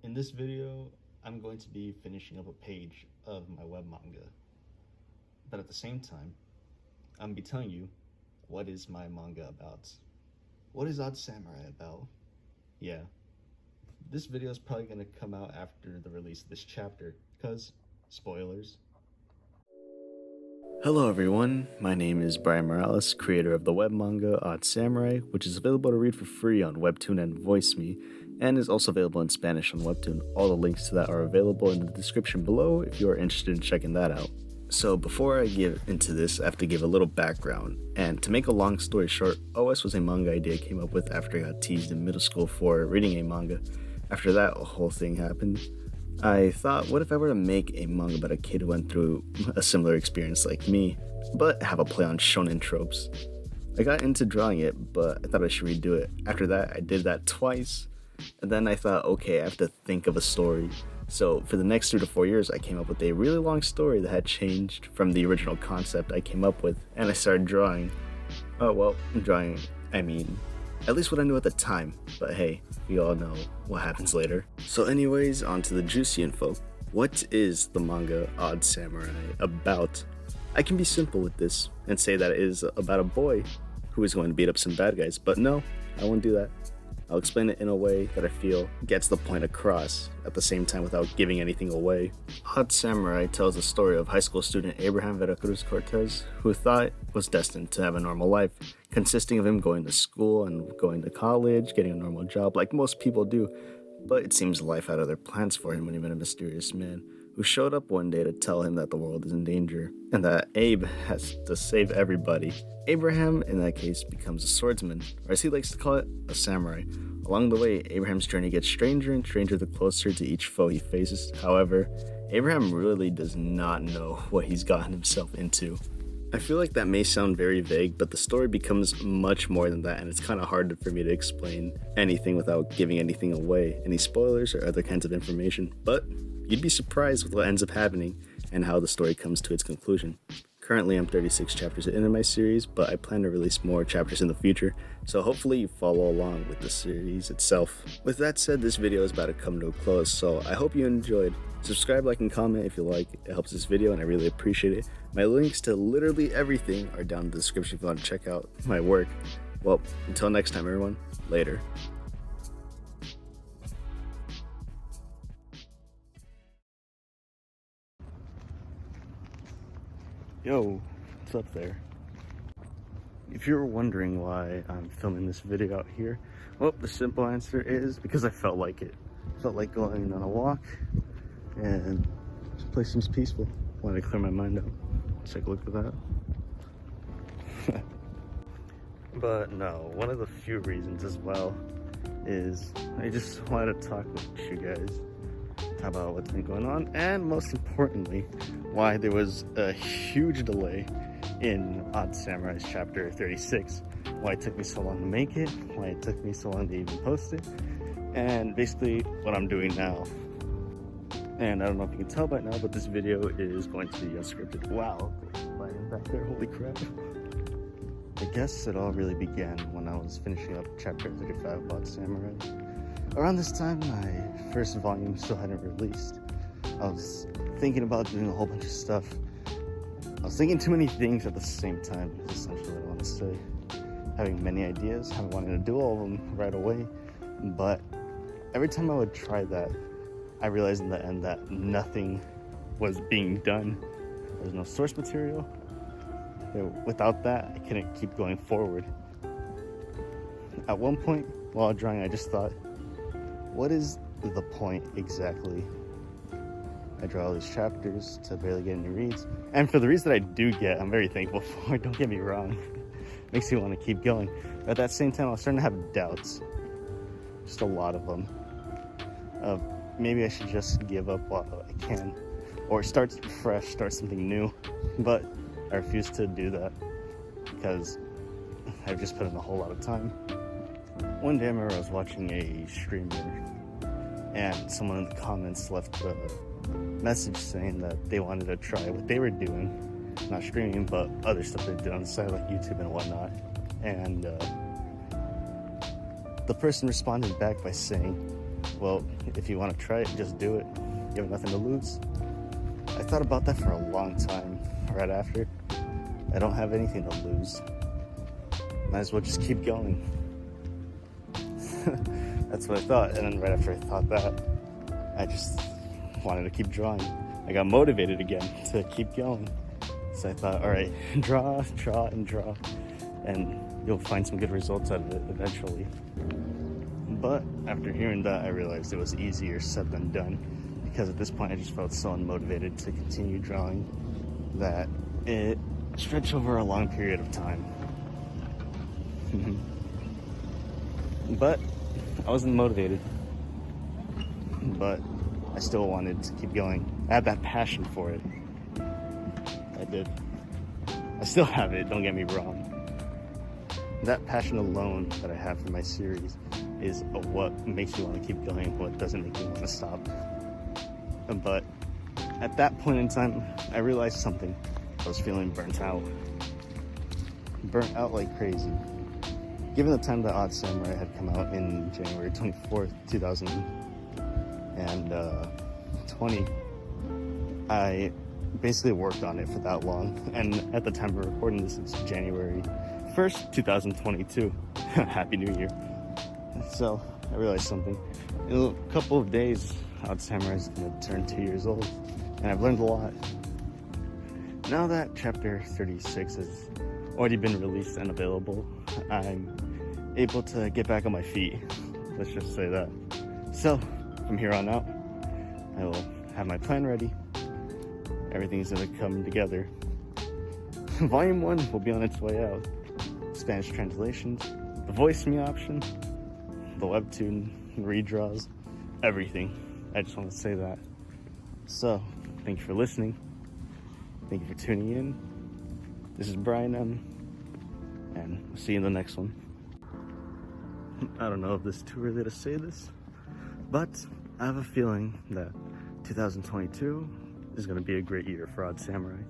In this video, I'm going to be finishing up a page of my web manga. But at the same time, I'm going to be telling you what is my manga about. What is Odd Samurai about? Yeah, this video is probably going to come out after the release of this chapter, because spoilers. Hello everyone, my name is Brian Morales, creator of the web manga Odd Samurai, which is available to read for free on Webtoon and Voyceme, and is also available in Spanish on Webtoon. All the links to that are available in the description below if you are interested in checking that out. So before I get into this, I have to give a little background, and to make a long story short, OS was a manga idea I came up with after I got teased in middle school for reading a manga. After that, a whole thing happened. I thought, what if I were to make a manga about a kid who went through a similar experience like me, but have a play on shonen tropes? I got into drawing it, but I thought I should redo it. After that, I did that twice, and then I thought, okay, I have to think of a story. So for the next 3 to 4 years, I came up with a really long story that had changed from the original concept I came up with, and I started drawing. Oh well, drawing, I mean, at least what I knew at the time, but hey, we all know what happens later. So anyways, on to the juicy info. What is the manga Odd Samurai about? I can be simple with this and say that it is about a boy who is going to beat up some bad guys, but no, I won't do that. I'll explain it in a way that I feel gets the point across at the same time without giving anything away. Odd Samurai tells the story of high school student Abraham Veracruz Cortez, who thought was destined to have a normal life, consisting of him going to school and going to college, getting a normal job like most people do, but it seems life had other plans for him when he met a mysterious man who showed up one day to tell him that the world is in danger and that Abe has to save everybody. Abraham, in that case, becomes a swordsman, or as he likes to call it, a samurai. Along the way, Abraham's journey gets stranger and stranger the closer to each foe he faces. However, Abraham really does not know what he's gotten himself into. I feel like that may sound very vague, but the story becomes much more than that, and it's kind of hard for me to explain anything without giving anything away, any spoilers or other kinds of information, but you'd be surprised with what ends up happening and how the story comes to its conclusion. Currently, I'm 36 chapters into my series, but I plan to release more chapters in the future, so hopefully you follow along with the series itself. With that said, this video is about to come to a close, so I hope you enjoyed. Subscribe, like, and comment if you like. It helps this video, and I really appreciate it. My links to literally everything are down in the description if you want to check out my work. Well, until next time, everyone. Later. Yo, what's up there? If you're wondering why I'm filming this video out here, well, the simple answer is because I felt like it. Felt like going on a walk, and this place seems peaceful. Wanted to clear my mind out. Let's take a look at that. But no, one of the few reasons as well is I just wanted to talk with you guys. Talk about what's been going on, and most importantly, why there was a huge delay in Odd Samurai's chapter 36, why it took me so long to make it, why it took me so long to even post it, and basically what I'm doing now. And I don't know if you can tell by now, but this video is going to be unscripted. Wow, lighting back there, holy crap. I guess it all really began when I was finishing up chapter 35 of Odd Samurai. Around this time, my first volume still hadn't released. I was thinking about doing a whole bunch of stuff. I was thinking too many things at the same time, is essentially what I want to say. Having many ideas, having wanting to do all of them right away, but every time I would try that, I realized in the end that nothing was being done. There was no source material. Without that, I couldn't keep going forward. At one point, while drawing, I just thought, what is the point exactly? I draw all these chapters to barely get any reads, and for the reads that I do get, I'm very thankful for. Don't get me wrong. Makes me want to keep going. But at that same time, I was starting to have doubts. Just a lot of them. Maybe I should just give up while I can, or start fresh, start something new. But I refuse to do that because I've just put in a whole lot of time. One day I remember I was watching a streamer, and someone in the comments left a message saying that they wanted to try what they were doing, not streaming, but other stuff they did on the side like YouTube and whatnot. And the person responded back by saying, well, if you want to try it, just do it. You have nothing to lose. I thought about that for a long time right after. I don't have anything to lose. Might as well just keep going. That's what I thought. And then right after I thought that, I just wanted to keep drawing. I got motivated again to keep going. So I thought, all right, draw, and draw. And you'll find some good results out of it eventually. But after hearing that, I realized it was easier said than done, because at this point I just felt so unmotivated to continue drawing that it stretched over a long period of time. But I wasn't motivated, but I still wanted to keep going. I had that passion for it. I did. I still have it, don't get me wrong. That passion alone that I have for my series is what makes me want to keep going, what doesn't make me want to stop. But at that point in time, I realized something. I was feeling burnt out. Burnt out like crazy. Given the time that Odd Samurai had come out in January 24th, 2020, I basically worked on it for that long. And at the time of recording this, it's January 1st, 2022. Happy New Year. So I realized something. In a couple of days, Odd Samurai is going to turn 2 years old. And I've learned a lot. Now that chapter 36 has already been released and available, I'm able to get back on my feet. Let's just say that. So, from here on out, I will have my plan ready. Everything's gonna come together. Volume 1 will be on its way out. Spanish translations, the Voyceme option, the Webtoon redraws, everything. I just want to say that. So, thank you for listening. Thank you for tuning in. This is Brian M. And we'll see you in the next one. I don't know if this is too early to say this, but I have a feeling that 2022 is going to be a great year for Odd Samurai.